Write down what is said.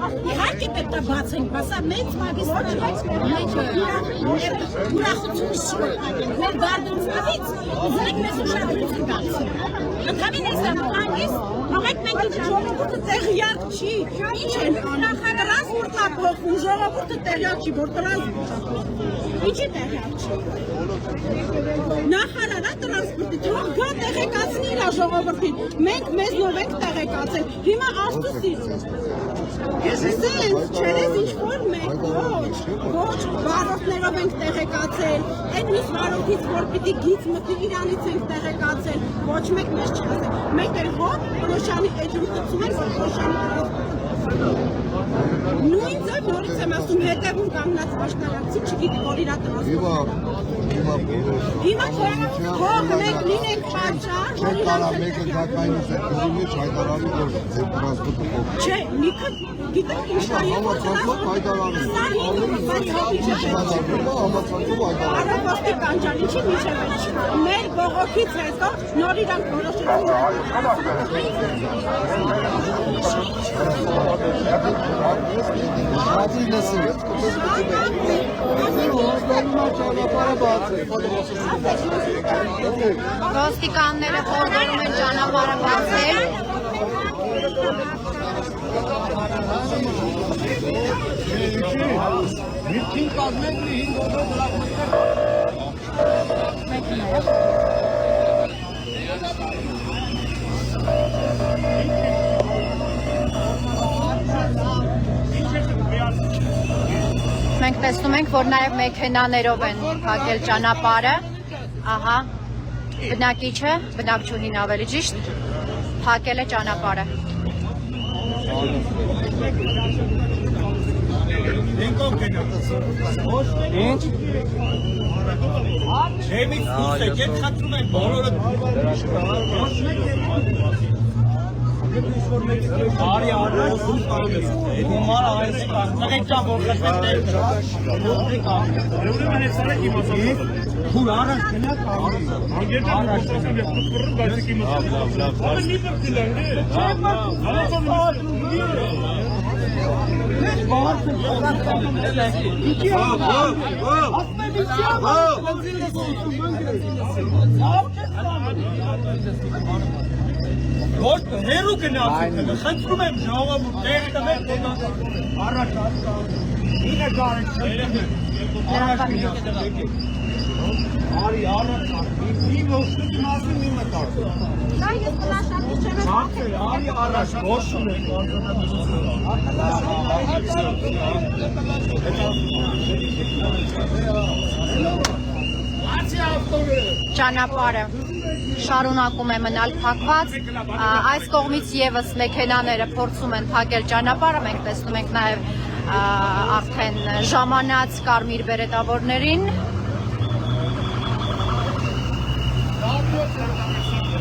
Իհարկե պետք է բացենք, բասա մեծ մագիստրատից ուրախություն շուրջ մեր բարդությունից ուզենք մեզ ուշադրություն դարձնել։ Ընդհանրին այս հանգիստ, համեք մենք ինչ ժողովուրդը տեղյակ չի, ինչ են տրանսպորտն է փոխվում, ժողովուրդը տեղյակ չի, որ տրանսպորտը ինչի տեղյակ չի։ Նախարարը տրանսպորտի թող գա տեղեկացնի իր ժողովրդին, մենք մեզնով ենք տեղեկացել, հիմա աստուսից։ Սենց, չերես ինչ-որ մենք, ոչ, վարորդներով ենք տեղեկացել, այդ միս վարորդից, որ պիտի գից մտի իրանից ենք տեղեկացել, ոչ մեկ մեզ չի ասել, մենք էլ որ Ռոշանի էջում տծում ենք, որ Ռոշանի նույն ձև նորից եմ ասում, հետևում կանգնած պաշտարակցի չգիտի, որ իրա տրանսպորտ Հիմա թող մեկ լինենք պատճառ, որ իրանք մեկը գակայինից է կզինի չայտարանի, որ տրանսպորտը փոխ Չէ, լիքը գիտեք ինչ կա Համացանցով հայտարարում Արավաստի կանջանիչի միջև է մեր բողոքից հետո նոր իրանք որոշեցին Շատի լսին Ոստիկանները խորհուրդում են ճանապարհը բացել Միտքին կազմեք մի 5 օր Մենք տեսնում ենք, որ նաև մեքենաներով են փակել ճանապարհը, ահա, բնակիչը, բնակչուհին ավելի ճիշտ, փակել է ճանապարհը։ Ինչ? Չեմից դուրս եկեք, խնդրում ենք բոլորը Արի առաջ դուրս կարող ես Գումար այս տղեկ ճան որ խնդրել Ուրեմն այս արեք իմացավ Հուր առաջ գնաք առաջ բայց իմացավ Ալը մի բրտիլան Ոչ հերու գնացեք, խնդրում եմ ժողովուրդ, տեղ տվեք առաջ ինը գարեք առաջ գնացեք Արի առաջ մի ոստուք մասում իմը կարդում Դա ես պլաշատի չեմ Արի առաջ ոստում եք Ճանապարհը շարունակում է մնալ փակված, այս կողմից եւս մեքենաները փորձում են փակել ճանապարհը, մենք տեսնում ենք նաեւ արդեն ժամանած կարմիր բերետավորներին